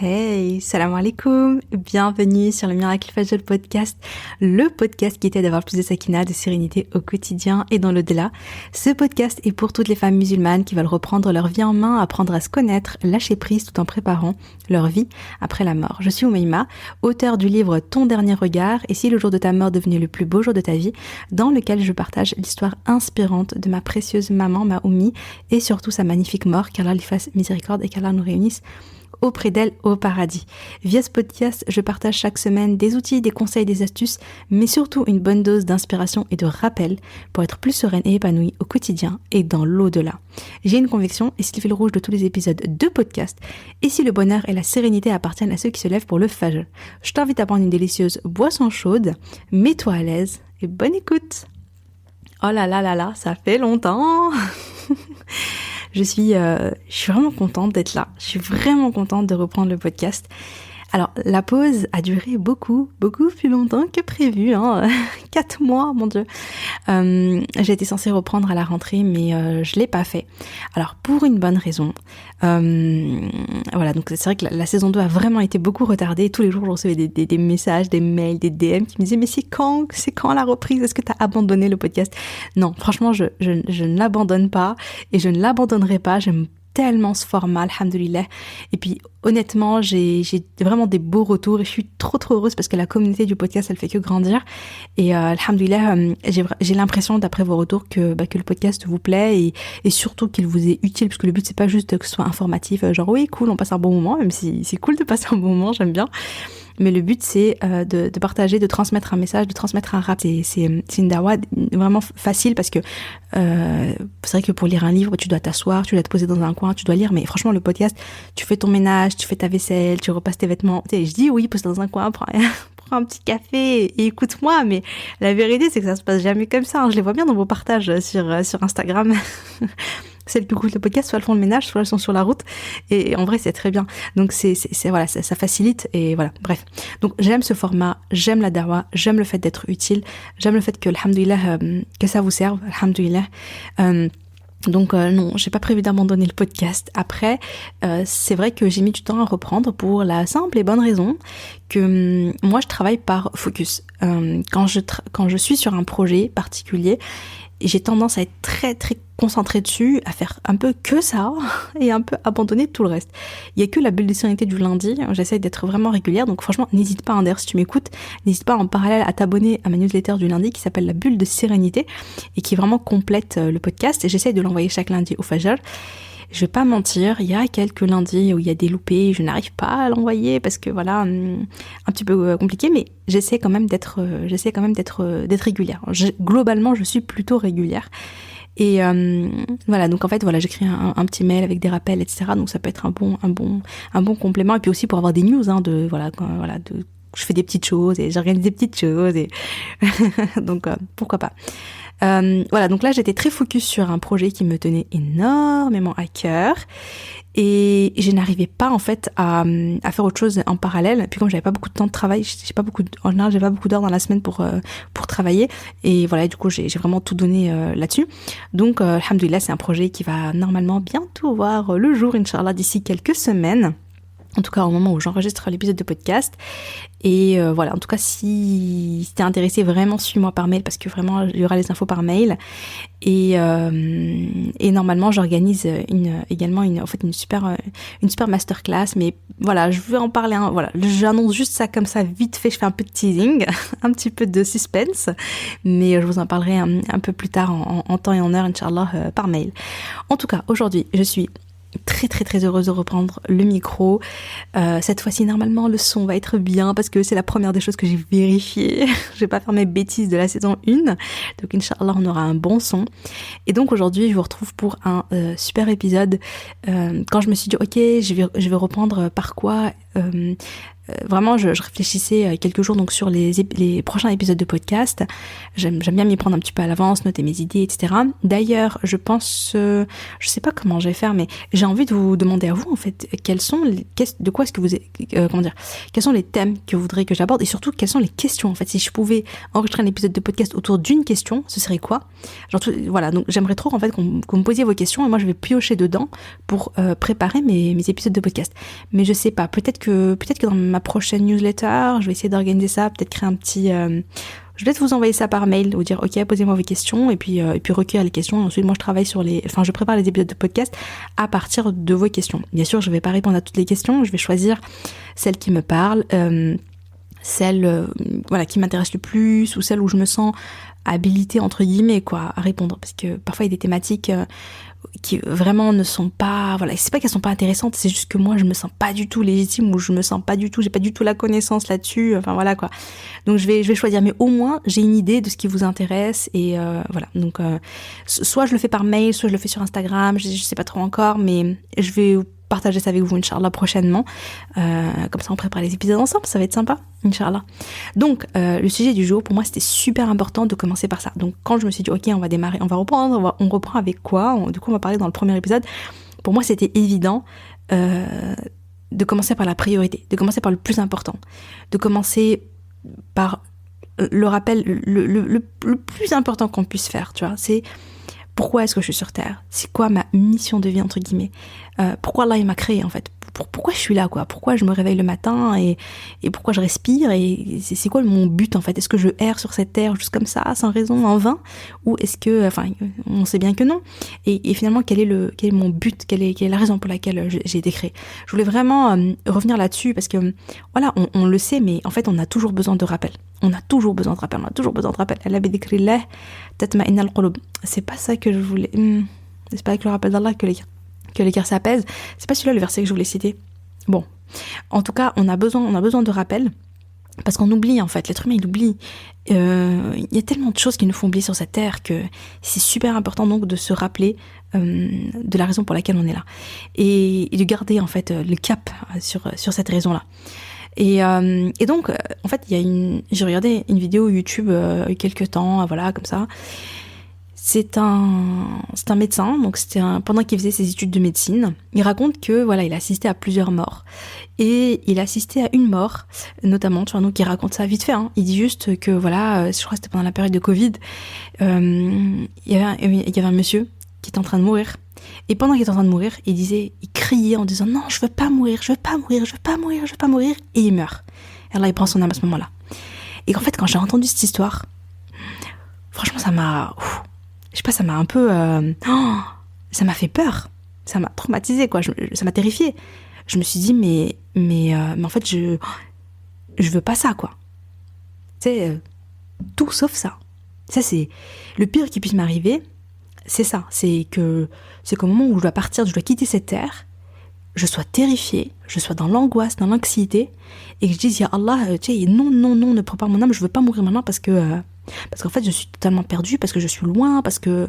Hey, salam alaikum, bienvenue sur le Miracle Fajr podcast, le podcast qui t'aide à avoir plus de sakina, de sérénité au quotidien et dans l'au-delà. Ce podcast est pour toutes les femmes musulmanes qui veulent reprendre leur vie en main, apprendre à se connaître, lâcher prise tout en préparant leur vie après la mort. Je suis Oumaima, auteure du livre Ton dernier regard et si le jour de ta mort devenait le plus beau jour de ta vie, dans lequel je partage l'histoire inspirante de ma précieuse maman, ma Oumi, et surtout sa magnifique mort, qu'Allah lui fasse miséricorde et qu'Allah nous réunisse auprès d'elle au paradis. Via ce podcast, je partage chaque semaine des outils, des conseils, des astuces, mais surtout une bonne dose d'inspiration et de rappel pour être plus sereine et épanouie au quotidien et dans l'au-delà. J'ai une conviction, et c'est le fil rouge de tous les épisodes de podcast, et si le bonheur et la sérénité appartiennent à ceux qui se lèvent pour le fajr. Je t'invite à prendre une délicieuse boisson chaude, mets-toi à l'aise et bonne écoute. Oh là là là là, ça fait longtemps. Je suis vraiment contente d'être là. Je suis vraiment contente de reprendre le podcast. Alors, la pause a duré beaucoup plus longtemps que prévu. 4 mois, mon Dieu. J'étais censée reprendre à la rentrée, mais je l'ai pas fait. Alors, pour une bonne raison. Voilà, donc c'est vrai que la saison 2 a vraiment été beaucoup retardée. Tous les jours, je recevais des messages, des mails, des DM qui me disaient « Mais c'est quand la reprise? Est-ce que tu as abandonné le podcast ?» Non, franchement, je ne l'abandonne pas et je ne l'abandonnerai pas. J'aime tellement ce format, alhamdoulilah. Et puis honnêtement, j'ai vraiment des beaux retours et je suis trop heureuse parce que la communauté du podcast, elle fait que grandir. Et alhamdoulilah, j'ai l'impression d'après vos retours que le podcast vous plaît et surtout qu'il vous est utile, parce que le but c'est pas juste que ce soit informatif, genre oui cool, on passe un bon moment, même si c'est cool de passer un bon moment, j'aime bien. Mais le but, c'est de partager, de transmettre un message, de transmettre un rap. C'est une dawa vraiment facile parce que c'est vrai que pour lire un livre, tu dois t'asseoir, tu dois te poser dans un coin, tu dois lire. Mais franchement, le podcast, tu fais ton ménage, tu fais ta vaisselle, tu repasses tes vêtements. Tu sais, je dis oui, pose-toi dans un coin, prends un petit café et écoute-moi. Mais la vérité, c'est que ça se passe jamais comme ça. Je les vois bien dans vos partages sur Instagram. Celles qui écoutent le podcast, soit elles font le ménage, soit elles sont sur la route. Et en vrai, c'est très bien. Donc, voilà, ça facilite. Et voilà, bref. Donc, j'aime ce format, j'aime la dawa, j'aime le fait d'être utile, j'aime le fait que, alhamdoulilah, que ça vous serve, alhamdoulilah. Donc non, j'ai pas prévu d'abandonner le podcast. Après, c'est vrai que j'ai mis du temps à reprendre pour la simple et bonne raison que moi, je travaille par focus. Quand je suis sur un projet particulier, j'ai tendance à être très concentrée dessus, à faire un peu que ça et un peu abandonner tout le reste. Il y a que la bulle de sérénité du lundi, j'essaie d'être vraiment régulière, donc franchement n'hésite pas, d'ailleurs si tu m'écoutes, n'hésite pas en parallèle à t'abonner à ma newsletter du lundi qui s'appelle la bulle de sérénité et qui vraiment complète le podcast, et j'essaie de l'envoyer chaque lundi au Fajr. Je vais pas mentir, il y a quelques lundis où il y a des loupés, je n'arrive pas à l'envoyer parce que voilà, un petit peu compliqué, mais j'essaie quand même d'être régulière. Globalement, je suis plutôt régulière. Et voilà, donc en fait voilà, j'écris un petit mail avec des rappels, etc. Donc ça peut être un bon complément, et puis aussi pour avoir des news, je fais des petites choses et j'organise des petites choses et donc pourquoi pas. Voilà, donc là j'étais très focus sur un projet qui me tenait énormément à cœur et je n'arrivais pas en fait à faire autre chose en parallèle. Puis comme j'avais pas beaucoup de temps de travail, en général j'ai pas beaucoup d'heures dans la semaine pour travailler, et voilà, du coup j'ai vraiment tout donné là-dessus. Donc alhamdoulilah, c'est un projet qui va normalement bientôt voir le jour, Inch'Allah, d'ici quelques semaines. En tout cas, au moment où j'enregistre l'épisode de podcast. Et voilà, en tout cas, si t'es intéressé, vraiment, suis-moi par mail, parce que vraiment, il y aura les infos par mail. Et normalement, j'organise également une super masterclass. Mais voilà, je veux en parler. Voilà, j'annonce juste ça comme ça, vite fait. Je fais un peu de teasing, un petit peu de suspense. Mais je vous en parlerai un peu plus tard en temps et en heure, Inch'Allah, par mail. En tout cas, aujourd'hui, je suis très heureuse de reprendre le micro. Cette fois-ci, normalement, le son va être bien parce que c'est la première des choses que j'ai vérifiées. Je vais pas faire mes bêtises de la saison 1. Donc, Inch'Allah, on aura un bon son. Et donc, aujourd'hui, je vous retrouve pour un super épisode. Quand je me suis dit, ok, je vais reprendre par quoi vraiment, je réfléchissais quelques jours donc sur les prochains épisodes de podcast. J'aime bien m'y prendre un petit peu à l'avance, noter mes idées, etc. D'ailleurs, je pense, je sais pas comment je vais faire, mais j'ai envie de vous demander à vous en fait, quels sont les thèmes que vous voudriez que j'aborde, et surtout quelles sont les questions en fait. Si je pouvais enregistrer un épisode de podcast autour d'une question, ce serait quoi? Voilà, donc j'aimerais trop en fait qu'on me posiez vos questions et moi je vais piocher dedans pour préparer mes épisodes de podcast. Mais je sais pas, peut-être peut-être que dans ma prochaine newsletter, je vais essayer d'organiser ça, peut-être créer un petit... je vais peut-être vous envoyer ça par mail, vous dire ok, posez-moi vos questions et puis recueillir les questions. Et ensuite moi je prépare les épisodes de podcast à partir de vos questions. Bien sûr, je vais pas répondre à toutes les questions, je vais choisir celles qui me parlent, celles qui m'intéressent le plus ou celles où je me sens habilitée entre guillemets à répondre, parce que parfois il y a des thématiques qui vraiment ne sont pas, c'est pas qu'elles sont pas intéressantes, c'est juste que moi je me sens pas du tout légitime, ou je me sens pas du tout, j'ai pas du tout la connaissance là-dessus, donc je vais choisir, mais au moins j'ai une idée de ce qui vous intéresse, et donc soit je le fais par mail, soit je le fais sur Instagram, je sais pas trop encore, mais je vais partager ça avec vous, Inch'Allah, prochainement. Comme ça, on prépare les épisodes ensemble, ça va être sympa, Inch'Allah. Donc, le sujet du jour, pour moi, c'était super important de commencer par ça. Donc, quand je me suis dit, ok, on va démarrer, on reprend avec quoi ? Du coup, on va parler dans le premier épisode. Pour moi, c'était évident de commencer par la priorité, de commencer par le plus important, de commencer par le rappel le plus important qu'on puisse faire, tu vois, c'est pourquoi est-ce que je suis sur Terre ? C'est quoi ma mission de vie, entre guillemets ? Pourquoi Allah il m'a créé, en fait ? Pourquoi je suis là, quoi ? Pourquoi je me réveille le matin et pourquoi je respire ? Et c'est quoi mon but, en fait ? Est-ce que je erre sur cette terre juste comme ça, sans raison, en vain ? Ou est-ce que... on sait bien que non. Et finalement, quel est mon but ? Quelle est la raison pour laquelle j'ai été créée ? Je voulais vraiment revenir là-dessus parce que, on le sait, mais en fait, on a toujours besoin de rappel. On a toujours besoin de rappel. Ala bi dhikrillah tatma'inna al-qulub. C'est pas ça que je voulais... C'est pas avec le rappel d'Allah que les cœurs s'apaisent. C'est pas celui-là le verset que je voulais citer. Bon. En tout cas, on a besoin de rappel. Parce qu'on oublie, en fait. L'être humain, il oublie. Il y a tellement de choses qui nous font oublier sur cette terre que c'est super important, donc, de se rappeler de la raison pour laquelle on est là. Et de garder, en fait, le cap sur cette raison-là. Et donc, en fait, j'ai regardé une vidéo YouTube il y a quelques temps, comme ça. C'est un médecin, donc pendant qu'il faisait ses études de médecine, il raconte que il a assisté à plusieurs morts. Et il a assisté à une mort, notamment, tu vois, donc il raconte ça vite fait, hein. Il dit juste que je crois que c'était pendant la période de Covid, il y avait un monsieur qui était en train de mourir. Et pendant qu'il était en train de mourir, il criait en disant non, je veux pas mourir, et il meurt. Et alors il prend son âme à ce moment-là. Et en fait, quand j'ai entendu cette histoire, franchement, ça m'a un peu, ça m'a fait peur, ça m'a traumatisée, ça m'a terrifiée. Je me suis dit mais en fait je veux pas ça, quoi. C'est tout sauf ça. Ça, c'est le pire qui puisse m'arriver. C'est ça, c'est qu'au moment où je dois partir, je dois quitter cette terre, je sois terrifiée, je sois dans l'angoisse, dans l'anxiété, et que je dise, ya Allah, non, ne prends pas mon âme, je veux pas mourir maintenant parce qu'en fait je suis totalement perdue, parce que je suis loin, parce que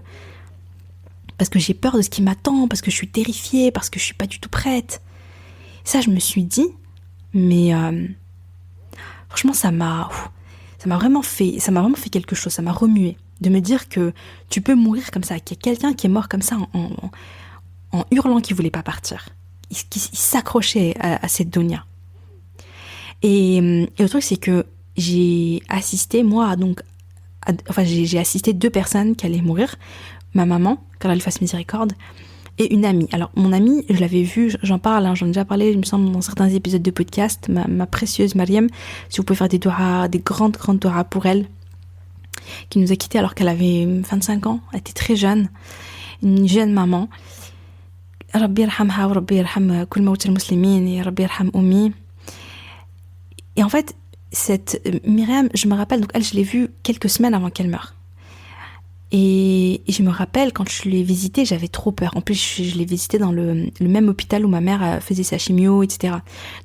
j'ai peur de ce qui m'attend, parce que je suis terrifiée, parce que je suis pas du tout prête. Ça, je me suis dit, mais franchement, ça m'a vraiment fait quelque chose, ça m'a remué. De me dire que tu peux mourir comme ça, qu'il y a quelqu'un qui est mort comme ça en hurlant qu'il voulait pas partir. Il s'accrochait à cette dunya. Et le truc, c'est que j'ai assisté, j'ai assisté 2 personnes qui allaient mourir. Ma maman, qu'Allah lui fasse miséricorde, et une amie. Alors, mon amie, je l'avais vue, j'en parle, j'en ai déjà parlé, il me semble, dans certains épisodes de podcast, ma précieuse Mariam, si vous pouvez faire des grandes doigts pour elle, qui nous a quittés alors qu'elle avait 25 ans, elle était très jeune, une jeune maman. Rabbi yarhamha wa Rabbi yarham kul mawt al-muslimin et Rabbi yarham ummi. Et en fait, cette Myriam, je me rappelle, donc elle, je l'ai vue quelques semaines avant qu'elle meure. Et je me rappelle, quand je l'ai visitée, j'avais trop peur. En plus, je l'ai visitée dans le même hôpital où ma mère faisait sa chimio, etc.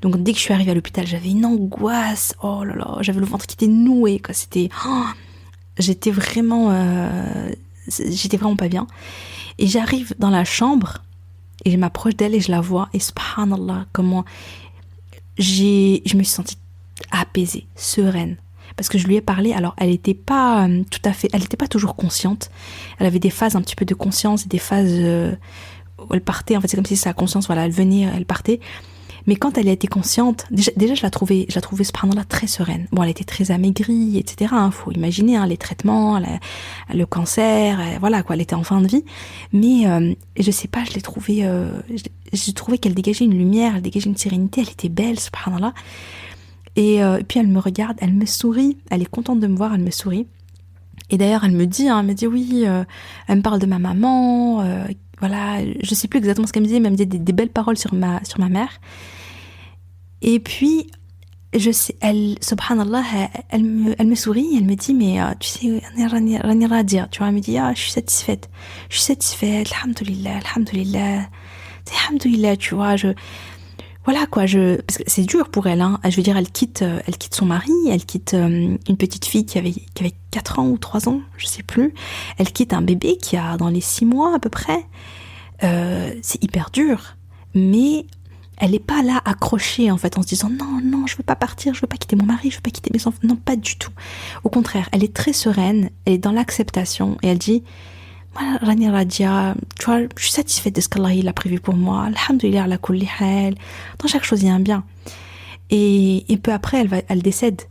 Donc, dès que je suis arrivée à l'hôpital, j'avais une angoisse. Oh là là, j'avais le ventre qui était noué, quoi. J'étais vraiment pas bien. Et j'arrive dans la chambre et je m'approche d'elle et je la vois. Et subhanallah, comment je me suis sentie apaisée, sereine. Parce que je lui ai parlé, alors elle n'était pas toujours consciente. Elle avait des phases un petit peu de conscience et des phases où elle partait. En fait, c'est comme si sa conscience, elle venait, elle partait. Mais quand elle a été consciente, déjà je la trouvais subhanallah très sereine. Bon, elle était très amaigrie, etc. Faut imaginer les traitements, le cancer, voilà quoi, elle était en fin de vie. Mais je sais pas, j'ai trouvé qu'elle dégageait une lumière, elle dégageait une sérénité, elle était belle, subhanallah. Et puis elle me regarde, elle me sourit, elle est contente de me voir, elle me sourit. Et d'ailleurs elle me dit oui, elle me parle de ma maman, voilà, je sais plus exactement ce qu'elle me disait, mais elle me dit des belles paroles sur ma mère. Et puis, je sais, subhanallah, elle me sourit, elle me dit, mais tu sais, Rani Radia, tu vois, elle me dit, je suis satisfaite, alhamdoulilah, tu vois, voilà quoi, parce que c'est dur pour elle, je veux dire, elle quitte son mari, elle quitte une petite fille qui avait 4 ans ou 3 ans, je sais plus, elle quitte un bébé qui a dans les 6 mois à peu près, c'est hyper dur, mais elle n'est pas là accrochée en fait en se disant non, je veux pas partir, je veux pas quitter mon mari, je veux pas quitter mes enfants, non pas du tout. Au contraire, elle est très sereine, elle est dans l'acceptation et elle dit moi Rani Radia, tu vois, je suis satisfaite de ce qu'Allah il a prévu pour moi, alhamdoulilah ala kulli hal, dans chaque chose il y a un bien. Et peu après elle décède,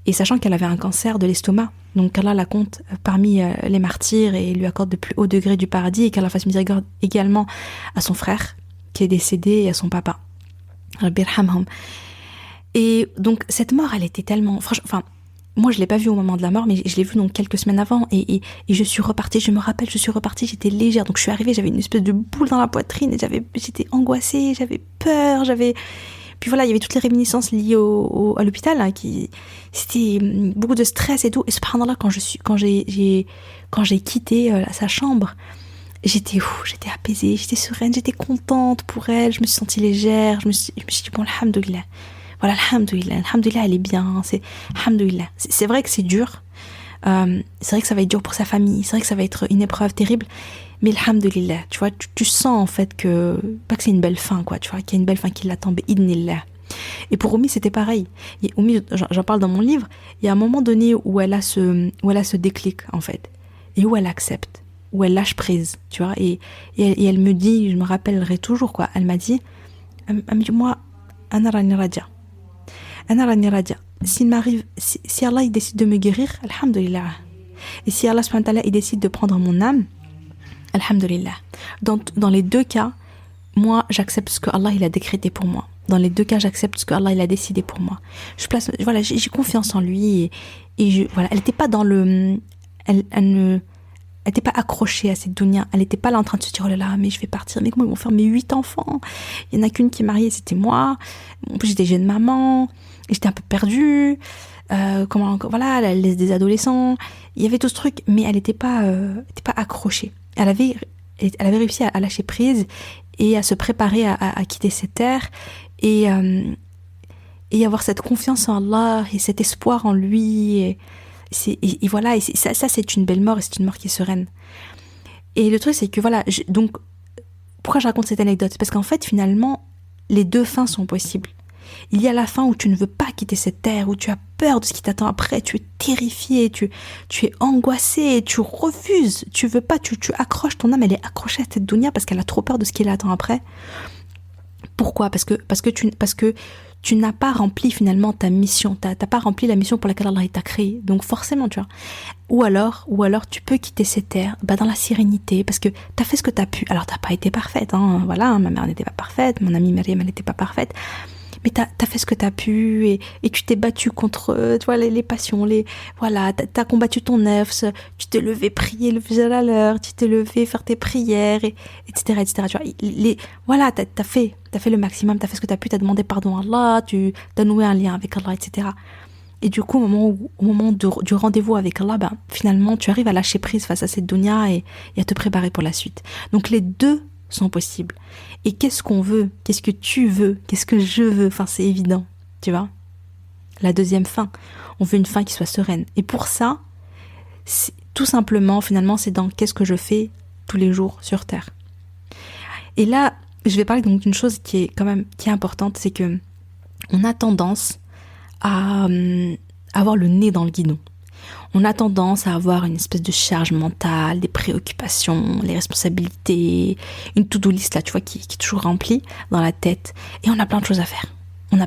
et sachant qu'elle avait un cancer de l'estomac, donc qu'Allah la compte parmi les martyrs et lui accorde le plus haut degré du paradis, et qu'Allah fasse miséricorde également à son frère qui est décédé et à son papa. Rabbi yarhamhum. Et donc cette mort, elle était tellement, franchement, moi je l'ai pas vue au moment de la mort, mais je l'ai vue donc quelques semaines avant, et je suis repartie, j'étais légère, donc je suis arrivée, j'avais une espèce de boule dans la poitrine, et j'étais angoissée, j'avais peur, puis voilà, il y avait toutes les réminiscences liées à l'hôpital, c'était beaucoup de stress et tout, et subhanallah, quand j'ai quitté sa chambre, j'étais apaisée, j'étais sereine, j'étais contente pour elle, je me suis sentie légère, je me suis dit bon, alhamdoulilah, voilà, alhamdoulilah, elle est bien, alhamdoulilah. C'est vrai que c'est dur, c'est vrai que ça va être dur pour sa famille, c'est vrai que ça va être une épreuve terrible, mais alhamdoulilah, tu vois, tu sens en fait pas que c'est une belle fin, quoi, tu vois, qu'il y a une belle fin qui l'attend, bi'idnillah. Et pour Oumi, c'était pareil. Et Oumi, j'en parle dans mon livre, il y a un moment donné où elle a ce déclic, en fait, et où elle accepte, où elle lâche prise, tu vois, et elle me dit, je me rappellerai toujours, quoi, elle m'a dit, moi, Ana Rani Radia, si Allah il décide de me guérir, alhamdoulilah, et si Allah subhanahu wa ta'ala il décide de prendre mon âme, alhamdoulilah. Dans les deux cas, moi j'accepte ce que Allah il a décrété pour moi. Dans les deux cas, j'accepte ce que Allah il a décidé pour moi. J'ai confiance en lui, et voilà, elle n'était pas elle n'était pas accrochée à cette dunya. Elle n'était pas là en train de se dire, oh là là, mais je vais partir, mais comment ils vont faire mes 8 enfants? Il y en a qu'une qui est mariée, c'était moi. En plus, j'étais jeune maman, et j'étais un peu perdue. Voilà, elle laisse des adolescents. Il y avait tout ce truc, mais elle n'était pas accrochée. Elle avait réussi à lâcher prise et à se préparer à quitter cette terre, et avoir cette confiance en Allah et cet espoir en lui. Et voilà, et ça c'est une belle mort, et c'est une mort qui est sereine. Et le truc c'est que voilà, donc pourquoi je raconte cette anecdote? Parce qu'en fait finalement les deux fins sont possibles. Il y a la fin où tu ne veux pas quitter cette terre, où tu as peur de ce qui t'attend après, tu es terrifié, tu es angoissé, tu refuses, tu veux pas, tu accroches, ton âme elle est accrochée à cette dunya parce qu'elle a trop peur de ce qui l'attend après. Pourquoi? Parce que tu n'as pas rempli finalement ta mission, t'as pas rempli la mission pour laquelle Allah t'a créé, donc forcément tu vois. Ou alors tu peux quitter cette terre dans la sérénité, parce que t'as fait ce que t'as pu. Alors t'as pas été parfaite, voilà, ma mère n'était pas parfaite, mon amie Myriam elle n'était pas parfaite, mais t'as fait ce que t'as pu, et tu t'es battu contre, tu vois, les passions, voilà, t'as combattu ton nefs, tu t'es levé prier le fajr à l'heure, tu t'es levé faire tes prières, etc., tu vois, voilà, t'as fait le maximum, t'as fait ce que t'as pu, t'as demandé pardon à Allah, t'as noué un lien avec Allah, etc. Et du coup, au moment du rendez-vous avec Allah, finalement, tu arrives à lâcher prise face à cette dunya, et à te préparer pour la suite. Donc les deux sont possibles. Et qu'est-ce qu'on veut? Qu'est-ce que tu veux? Qu'est-ce que je veux? Enfin, c'est évident, tu vois. La deuxième fin, on veut une fin qui soit sereine. Et pour ça, tout simplement, finalement, c'est dans qu'est-ce que je fais tous les jours sur Terre. Et là, je vais parler donc d'une chose qui est importante, c'est que on a tendance à avoir le nez dans le guidon. On a tendance à avoir une espèce de charge mentale, des préoccupations, les responsabilités, une to-do list là, tu vois, qui est toujours remplie dans la tête. Et on a plein de choses à faire. On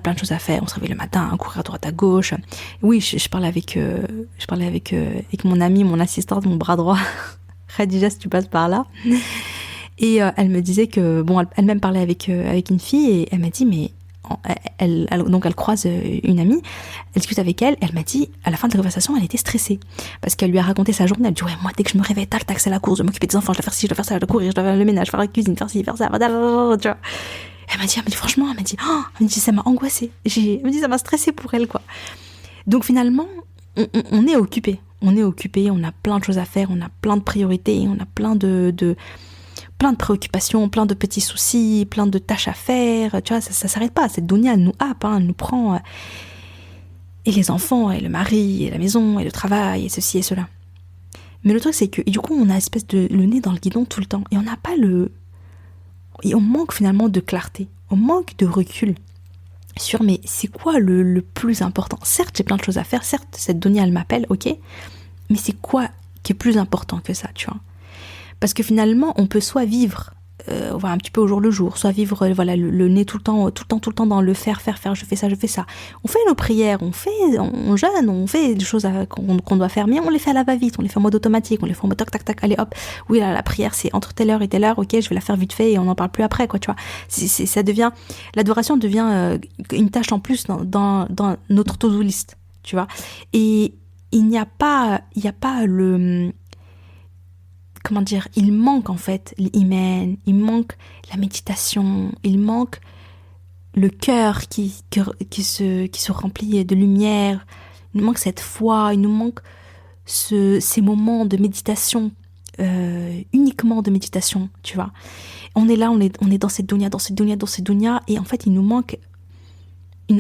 se réveille le matin, à courir à droite à gauche. Oui, je parlais avec mon amie, mon assistante, mon bras droit, Khadija, si tu passes par là. Et elle me disait que, bon, elle-même parlait avec une fille et elle m'a dit, mais donc elle croise une amie, elle discute avec elle, et elle m'a dit, à la fin de la conversation, elle était stressée parce qu'elle lui a raconté sa journée. Elle dit, ouais, moi dès que je me réveille, tac, c'est la course, je m'occuper des enfants, je dois faire ci, je dois faire ça, je dois courir, je dois faire le ménage, faire la cuisine, faire ci, faire ça, tu vois. Elle m'a dit franchement, ça m'a angoissée, elle me dit ça m'a stressée pour elle, quoi. Donc finalement, on est occupé, on a plein de choses à faire, on a plein de priorités, on a plein de préoccupations, plein de petits soucis, plein de tâches à faire, tu vois, ça s'arrête pas, cette dunya, elle nous happe, elle nous prend, et les enfants, et le mari, et la maison, et le travail, et ceci et cela. Mais le truc, c'est que, et du coup, on a espèce de le nez dans le guidon tout le temps, et on n'a pas et on manque finalement de clarté, on manque de recul sur, mais c'est quoi le plus important? Certes, j'ai plein de choses à faire, certes, cette dunya, elle m'appelle, ok, mais c'est quoi qui est plus important que ça, tu vois? Parce que finalement, on peut soit vivre un petit peu au jour le jour, soit vivre le nez tout le temps dans le faire, je fais ça. On fait nos prières, on jeûne, on fait des choses qu'on doit faire, mais on les fait à la va-vite, on les fait en mode automatique, on les fait en mode tac, allez hop. Oui, là, la prière, c'est entre telle heure et telle heure, ok, je vais la faire vite fait et on n'en parle plus après, quoi, tu vois. L'adoration devient une tâche en plus dans notre to-do list, tu vois. Et il n'y a pas comment dire, il manque en fait l'iman, il manque la méditation, il manque le cœur qui se remplit de lumière, il nous manque cette foi, il nous manque ces moments de méditation, uniquement de méditation, tu vois. On est là, on est dans cette dunya, et en fait il nous manque,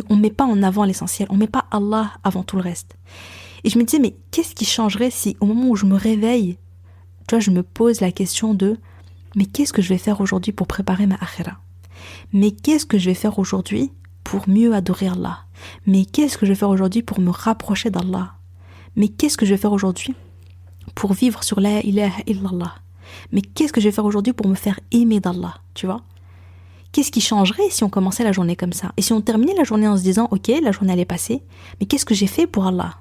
on met pas en avant l'essentiel, on met pas Allah avant tout le reste. Et je me disais, mais qu'est-ce qui changerait si au moment où je me réveille, tu vois, je me pose la question de, mais qu'est-ce que je vais faire aujourd'hui pour préparer ma akhira? Mais qu'est-ce que je vais faire aujourd'hui pour mieux adorer Allah? Mais qu'est-ce que je vais faire aujourd'hui pour me rapprocher d'Allah? Mais qu'est-ce que je vais faire aujourd'hui pour vivre sur la ilaha illallah? Mais qu'est-ce que je vais faire aujourd'hui pour me faire aimer d'Allah? Tu vois? Qu'est-ce qui changerait si on commençait la journée comme ça? Et si on terminait la journée en se disant, ok, la journée elle est passée, mais qu'est-ce que j'ai fait pour Allah?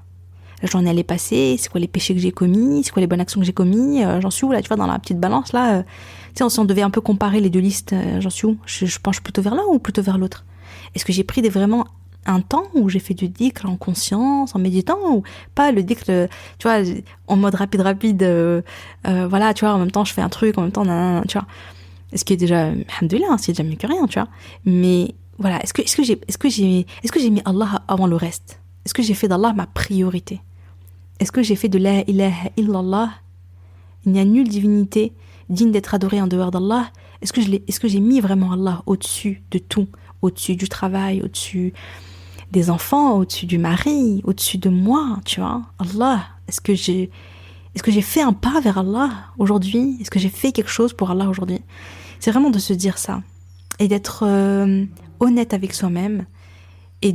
La journée elle est passée, c'est quoi les péchés que j'ai commis, c'est quoi les bonnes actions que j'ai commis, j'en suis où là, tu vois, dans la petite balance là, tu sais, si on devait un peu comparer les deux listes, j'en suis où, je penche plutôt vers l'un ou plutôt vers l'autre? Est-ce que j'ai pris vraiment un temps où j'ai fait du dhikr en conscience, en méditant, ou pas le dhikr, tu vois, en mode rapide, voilà, tu vois, en même temps je fais un truc, en même temps, nanana, tu vois. Ce qui est déjà, alhamdoulilah, c'est déjà mieux que rien, tu vois. Mais voilà, est-ce que j'ai mis Allah avant le reste? Est-ce que j'ai fait d'Allah ma priorité? Est-ce que j'ai fait de la ilaha illallah? Il n'y a nulle divinité digne d'être adorée en dehors d'Allah. Est-ce que j'ai mis vraiment Allah au-dessus de tout? Au-dessus du travail, au-dessus des enfants, au-dessus du mari, au-dessus de moi, tu vois? Allah, est-ce que j'ai fait un pas vers Allah aujourd'hui? Est-ce que j'ai fait quelque chose pour Allah aujourd'hui? C'est vraiment de se dire ça. Et d'être honnête avec soi-même. En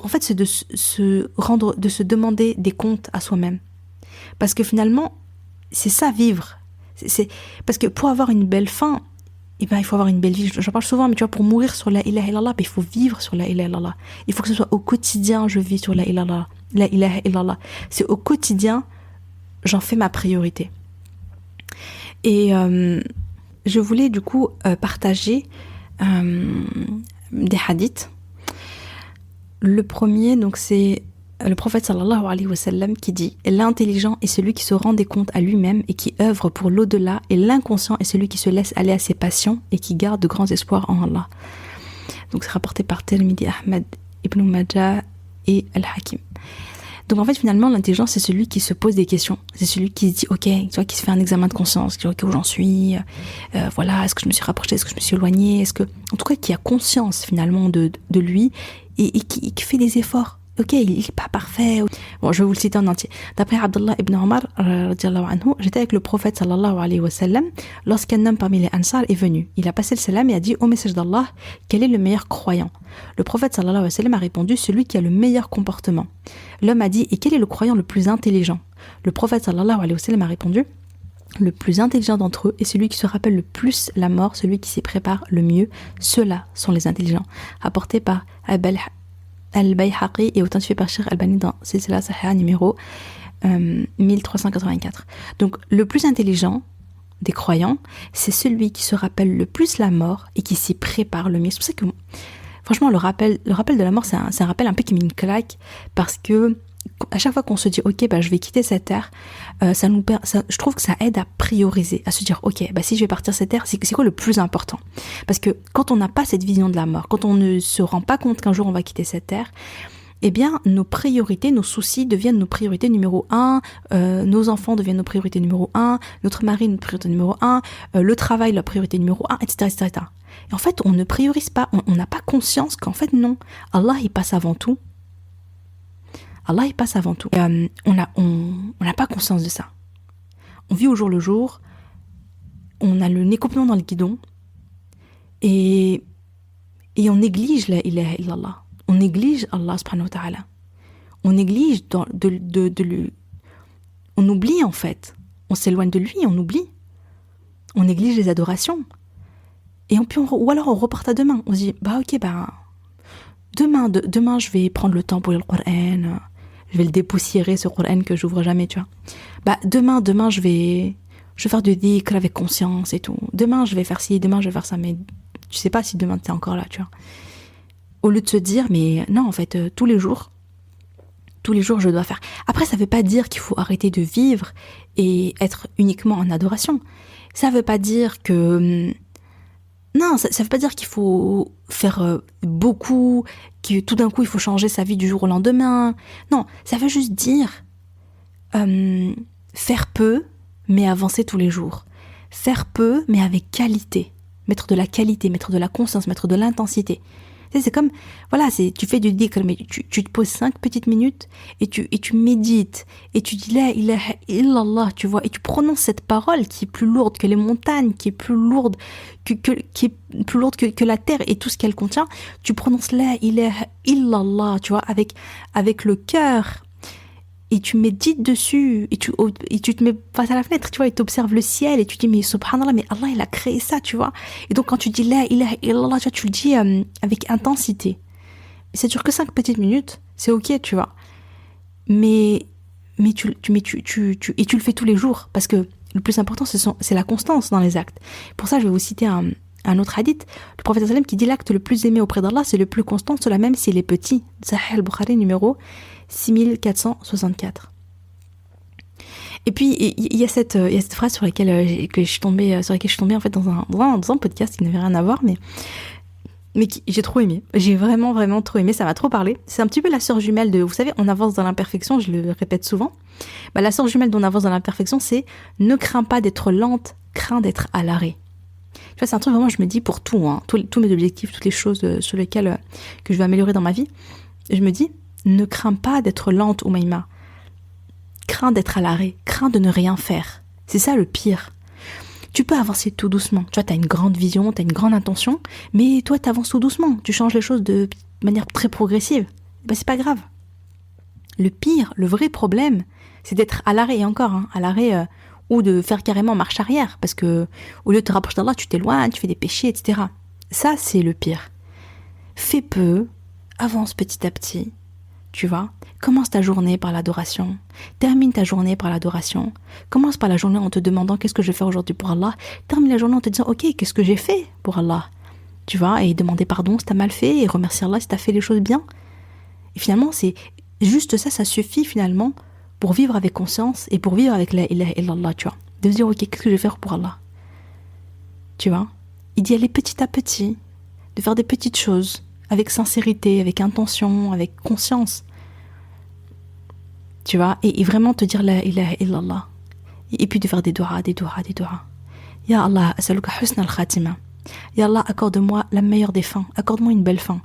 fait, c'est de se demander des comptes à soi-même. Parce que finalement, c'est ça, vivre. Parce que pour avoir une belle fin, il faut avoir une belle vie. J'en parle souvent, mais tu vois, pour mourir sur la ilaha illallah, il faut vivre sur la ilaha illallah. Il faut que ce soit au quotidien, je vis sur la ilaha illallah. C'est au quotidien, j'en fais ma priorité. Et je voulais du coup partager des hadiths. Le premier, donc, c'est le prophète sallallahu alayhi wa sallam qui dit: l'intelligent est celui qui se rend des comptes à lui-même et qui œuvre pour l'au-delà, et l'inconscient est celui qui se laisse aller à ses passions et qui garde de grands espoirs en Allah. Donc c'est rapporté par Tirmidhi, Ahmad, Ibn Majah et Al-Hakim. Donc en fait, finalement, l'intelligent, c'est celui qui se pose des questions. C'est celui qui se dit, ok, tu vois, qui se fait un examen de conscience, qui dit, ok, où j'en suis, voilà, est-ce que je me suis rapproché, est-ce que je me suis éloigné, en tout cas, qui a conscience finalement de lui et qui fait des efforts. ok, il est pas parfait. Bon, je vais vous le citer en entier. D'après Abdullah ibn Omar, radiallahu anhu, j'étais avec le prophète sallallahu alayhi wa sallam lorsqu'un homme parmi les Ansar est venu. Il a passé le salam et a dit « Ô message d'Allah, quel est le meilleur croyant ?» Le prophète sallallahu alayhi wa sallam a répondu « Celui qui a le meilleur comportement. » L'homme a dit « Et quel est le croyant le plus intelligent ?» Le prophète sallallahu alayhi wa sallam a répondu « Le plus intelligent d'entre eux est celui qui se rappelle le plus la mort, celui qui s'y prépare le mieux. Ceux-là sont les intelligents. » Rapporté par Al-Bayhaqi et authentifié par Cheikh Albani dans Silsila Sahiha numéro 1384. Donc le plus intelligent des croyants, c'est celui qui se rappelle le plus la mort et qui s'y prépare le mieux. C'est pour ça que, franchement, le rappel de la mort, c'est un rappel un peu qui met une claque, parce que à chaque fois qu'on se dit ok, je vais quitter cette terre, je trouve que ça aide à prioriser, à se dire ok, si je vais partir cette terre, c'est quoi le plus important? Parce que quand on n'a pas cette vision de la mort, quand on ne se rend pas compte qu'un jour on va quitter cette terre, eh bien nos priorités, nos soucis deviennent nos priorités numéro 1, nos enfants deviennent nos priorités numéro 1, notre mari notre priorité numéro 1, le travail la priorité numéro 1, etc., etc. Et en fait on ne priorise pas, on n'a pas conscience qu'en fait non, Allah il passe avant tout. Allah il passe avant tout. On n'a pas conscience de ça. On vit au jour le jour, on a le nez complètement dans le guidon et on néglige la ilaha illallah. On néglige Allah subhanahu wa ta'ala. On néglige on oublie en fait. On s'éloigne de lui, on oublie. On néglige les adorations. Et ou alors on reporte à demain. On se dit demain je vais prendre le temps pour lire le Coran. Je vais le dépoussiérer, ce Coran que j'ouvre jamais, tu vois. Demain, je vais faire du dhikr avec conscience et tout. Demain, je vais faire ci, demain, je vais faire ça. Mais tu sais pas si demain, t'es encore là, tu vois. Au lieu de se dire, mais non, en fait, tous les jours, je dois faire. Après, ça veut pas dire qu'il faut arrêter de vivre et être uniquement en adoration. Ça veut pas dire que... Non, ça veut pas dire qu'il faut faire beaucoup, que tout d'un coup il faut changer sa vie du jour au lendemain. Non, ça veut juste dire faire peu, mais avancer tous les jours. Faire peu, mais avec qualité. Mettre de la qualité, mettre de la conscience, mettre de l'intensité. C'est comme, tu fais du dhikr, mais tu te poses 5 petites minutes et tu médites et tu dis la ilaha illallah, tu vois, et tu prononces cette parole qui est plus lourde que les montagnes, qui est plus lourde que la terre et tout ce qu'elle contient. Tu prononces la ilaha illallah, tu vois, avec le cœur. Et tu médites dessus, et tu te mets face à la fenêtre, tu vois, et tu observes le ciel, et tu dis, mais subhanallah, mais Allah, il a créé ça, tu vois. Et donc, quand tu dis la ilaha illallah, tu le dis avec intensité. Ça dure que 5 petites minutes, c'est ok, tu vois. Mais tu le fais tous les jours, parce que le plus important, c'est la constance dans les actes. Pour ça, je vais vous citer un autre hadith, le prophète sallam qui dit l'acte le plus aimé auprès d'Allah, c'est le plus constant, cela même s'il est petit. Sahih al-Bukhari numéro 6464. Et puis il y a cette phrase sur laquelle je suis tombée en fait dans un podcast qui n'avait rien à voir, mais j'ai trop aimé. J'ai vraiment trop aimé, ça m'a trop parlé. C'est un petit peu la sœur jumelle de, vous savez, on avance dans l'imperfection, je le répète souvent. La sœur jumelle d'on avance dans l'imperfection, c'est ne crains pas d'être lente, crains d'être à l'arrêt. Tu vois, c'est un truc vraiment, je me dis pour tout, tous mes objectifs, toutes les choses sur lesquelles que je veux améliorer dans ma vie, je me dis, ne crains pas d'être lente, Oumaïma. Crains d'être à l'arrêt, crains de ne rien faire. C'est ça le pire. Tu peux avancer tout doucement. Tu vois, tu as une grande vision, tu as une grande intention, mais toi, tu avances tout doucement. Tu changes les choses de manière très progressive. C'est pas grave. Le pire, le vrai problème, c'est d'être à l'arrêt, et encore, à l'arrêt, ou de faire carrément marche arrière, parce que au lieu de te rapprocher d'Allah, tu t'éloignes, tu fais des péchés, etc. Ça, c'est le pire. Fais peu, avance petit à petit. Tu vois, commence ta journée par l'adoration, termine ta journée par l'adoration, commence par la journée en te demandant qu'est-ce que je vais faire aujourd'hui pour Allah, termine la journée en te disant ok, qu'est-ce que j'ai fait pour Allah, tu vois, et demander pardon si t'as mal fait et remercier Allah si t'as fait les choses bien. Et finalement, c'est juste ça suffit finalement pour vivre avec conscience et pour vivre avec la ilaha illallah, tu vois, de se dire ok, qu'est-ce que je vais faire pour Allah, tu vois, et d'y aller petit à petit, de faire des petites choses avec sincérité, avec intention, avec conscience. Tu vois, et vraiment te dire la ilaha illallah. Et puis de faire des doigts. Ya Allah, as'aluka husna al-khatima. Ya Allah, accorde-moi la meilleure des fins. Accorde-moi une belle fin.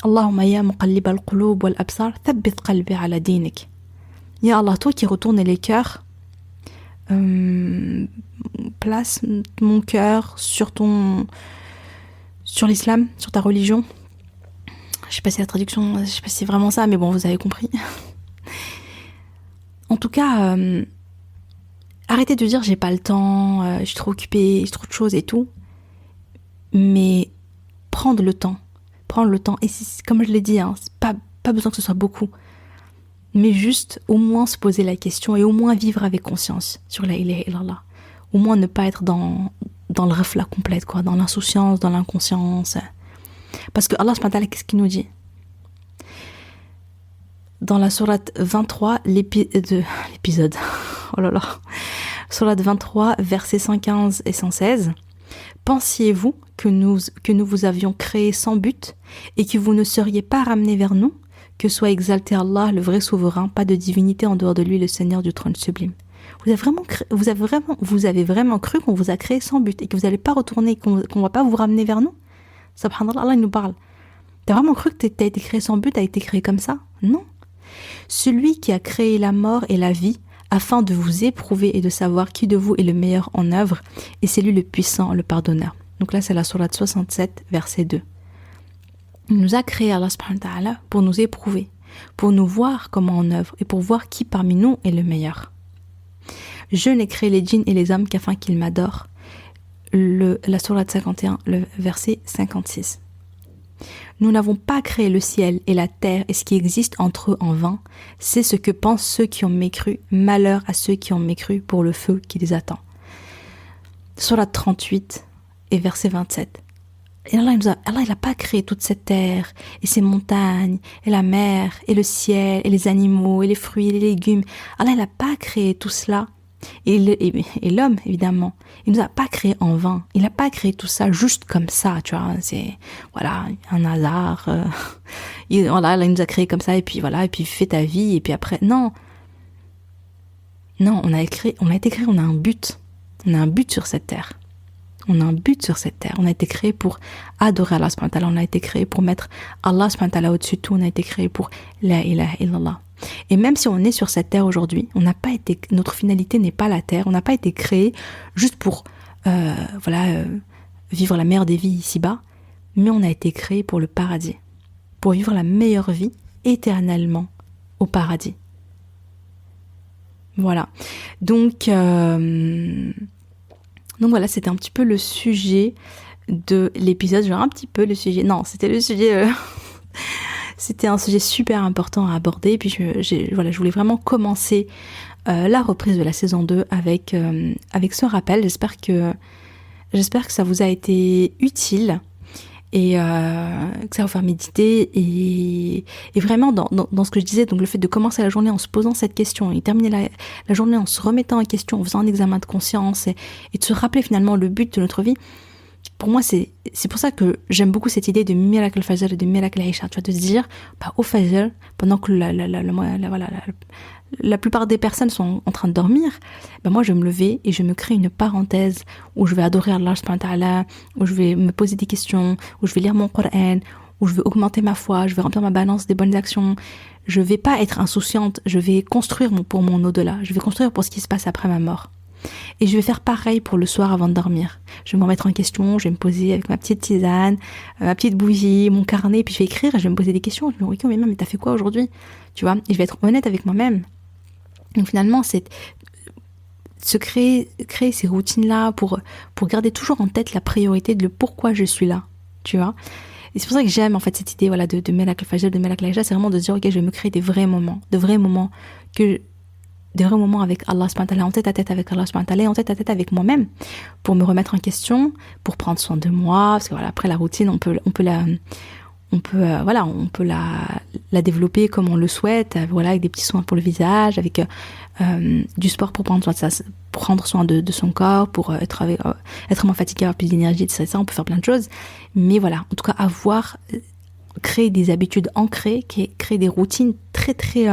Allahumma ya muqallib al-qulub wal-absar, thabbit qalbi ala dinik. Ya Allah, toi qui retournes les cœurs, place mon cœur sur l'islam, sur ta religion. Je sais pas si la traduction, je sais pas si c'est vraiment ça, mais bon, vous avez compris. En tout cas, arrêtez de dire j'ai pas le temps, je suis trop occupée, j'ai trop de choses et tout. Mais prendre le temps, et comme je l'ai dit, hein, c'est pas besoin que ce soit beaucoup. Mais juste au moins se poser la question et au moins vivre avec conscience sur la ilaha illallah. Au moins ne pas être dans le reflet complète, quoi, dans l'insouciance, dans l'inconscience. Parce que Allah subhanahu wa ta'ala, qu'est-ce qu'il nous dit? Dans la sourate 23, l'épisode, oh là là, sourate 23, versets 115 et 116, pensiez-vous que nous vous avions créé sans but et que vous ne seriez pas ramenés vers nous? Que soit exalté Allah, le vrai souverain, pas de divinité en dehors de lui, le Seigneur du trône sublime. Vous avez vraiment cru qu'on vous a créé sans but et que vous n'allez pas retourner, qu'on va pas vous ramener vers nous? Subhanallah, Allah il nous parle. T'as vraiment cru que t'as été créé sans but, t'as été créé comme ça? Non. Celui qui a créé la mort et la vie afin de vous éprouver et de savoir qui de vous est le meilleur en œuvre, et c'est lui le puissant, le pardonneur. Donc là c'est la sourate 67, verset 2. Il nous a créé, Allah subhanahu wa ta'ala, pour nous éprouver, pour nous voir comment on œuvre et pour voir qui parmi nous est le meilleur. Je n'ai créé les djinns et les hommes qu'afin qu'ils m'adorent. La sourate 51, le verset 56. Nous n'avons pas créé le ciel et la terre et ce qui existe entre eux en vain. C'est ce que pensent ceux qui ont mécru. Malheur à ceux qui ont mécru pour le feu qui les attend. Sourate 38 et verset 27. Et Allah il n'a pas créé toute cette terre, et ces montagnes, et la mer, et le ciel, et les animaux, et les fruits, et les légumes. Allah il n'a pas créé tout cela, et l'homme, évidemment. Il ne nous a pas créé en vain. Il n'a pas créé tout ça juste comme ça, tu vois. C'est, voilà, un hasard. Voilà, il nous a créé comme ça, et puis voilà, et puis fais ta vie, et puis après, non. Non, on a été créé, on a un but. On a un but sur cette terre. On a un but sur cette terre. On a été créé pour adorer Allah subhanahu wa ta'ala. On a été créé pour mettre Allah subhanahu wa ta'ala au-dessus de tout. On a été créé pour la ilaha illallah. Et même si on est sur cette terre aujourd'hui, notre finalité n'est pas la terre. On n'a pas été créé juste pour, vivre la meilleure des vies ici-bas. Mais on a été créé pour le paradis. Pour vivre la meilleure vie éternellement au paradis. Voilà. Donc voilà, c'était un petit peu le sujet de l'épisode. Genre un petit peu le sujet. Non, c'était le sujet. C'était un sujet super important à aborder. Et puis je voulais vraiment commencer la reprise de la saison 2 avec ce rappel. J'espère que ça vous a été utile et que ça va vous faire méditer et vraiment dans ce que je disais, donc le fait de commencer la journée en se posant cette question et terminer la journée en se remettant en question, en faisant un examen de conscience et de se rappeler finalement le but de notre vie. Pour moi, c'est pour ça que j'aime beaucoup cette idée de miracle al-fajr et de miracle al-isha. Tu vas te dire, au fajr, pendant que la plupart des personnes sont en train de dormir, moi je vais me lever et je me crée une parenthèse où je vais adorer Allah subhanahu wa ta'ala, où je vais me poser des questions, où je vais lire mon Coran, où je vais augmenter ma foi, je vais remplir ma balance des bonnes actions. Je vais pas être insouciante, je vais construire pour mon au-delà, je vais construire pour ce qui se passe après ma mort. Et je vais faire pareil pour le soir avant de dormir. Je vais me remettre en question, je vais me poser avec ma petite tisane, ma petite bougie, mon carnet, puis je vais écrire et je vais me poser des questions. Je me dis, mais t'as fait quoi aujourd'hui? Tu vois, et je vais être honnête avec moi-même. Donc finalement, c'est se créer ces routines-là pour garder toujours en tête la priorité de le pourquoi je suis là, tu vois. Et c'est pour ça que j'aime en fait cette idée de Melak al-Fajr, de Melak al-Isha, c'est vraiment de se dire, ok, je vais me créer des vrais moments avec Allah subhanahu wa ta'ala, en tête à tête avec Allah subhanahu wa ta'ala, en tête à tête avec moi-même, pour me remettre en question, pour prendre soin de moi, parce que voilà, après la routine, on peut la développer comme on le souhaite, avec des petits soins pour le visage, avec du sport pour prendre soin de son corps, pour être moins fatigué, avoir plus d'énergie, etc. On peut faire plein de choses, mais voilà, en tout cas créer des habitudes ancrées, créer des routines très très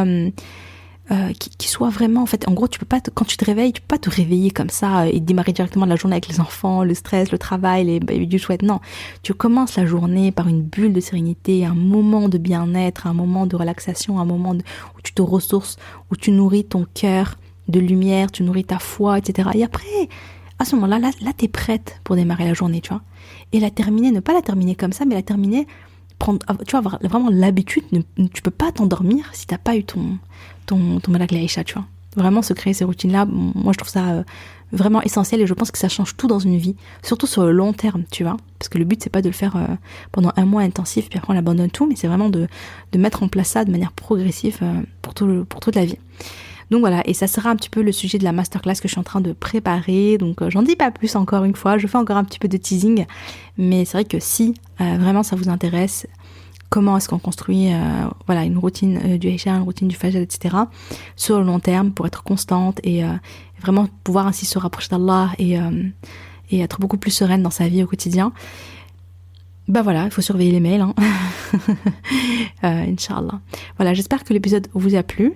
qui soit vraiment, en fait, en gros, tu peux pas, quand tu te réveilles, tu peux pas te réveiller comme ça et démarrer directement la journée avec les enfants, le stress, le travail, les baby du chouette. Non, tu commences la journée par une bulle de sérénité, un moment de bien-être, un moment de relaxation, un moment où tu te ressources, où tu nourris ton cœur de lumière, tu nourris ta foi, etc. Et après, à ce moment-là, là, t'es prête pour démarrer la journée, tu vois. Et la terminer, ne pas la terminer comme ça, mais la terminer, tu vas avoir vraiment l'habitude, tu peux pas t'endormir si t'as pas eu ton malak l'Aïcha, tu vois. Vraiment se créer ces routines-là, moi je trouve ça vraiment essentiel et je pense que ça change tout dans une vie, surtout sur le long terme, tu vois. Parce que le but c'est pas de le faire pendant un mois intensif puis après on abandonne tout, mais c'est vraiment de mettre en place ça de manière progressive pour toute la vie. Donc voilà, et ça sera un petit peu le sujet de la masterclass que je suis en train de préparer. Donc j'en dis pas plus encore une fois, je fais encore un petit peu de teasing. Mais c'est vrai que si vraiment ça vous intéresse, comment est-ce qu'on construit une routine du Aïcha, une routine du Fajr, etc. sur le long terme pour être constante et vraiment pouvoir ainsi se rapprocher d'Allah et être beaucoup plus sereine dans sa vie au quotidien. Bah voilà, il faut surveiller les mails, hein. Inch'Allah. Voilà, j'espère que l'épisode vous a plu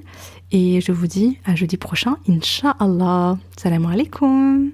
et je vous dis à jeudi prochain, Inch'Allah. Salam alaikum.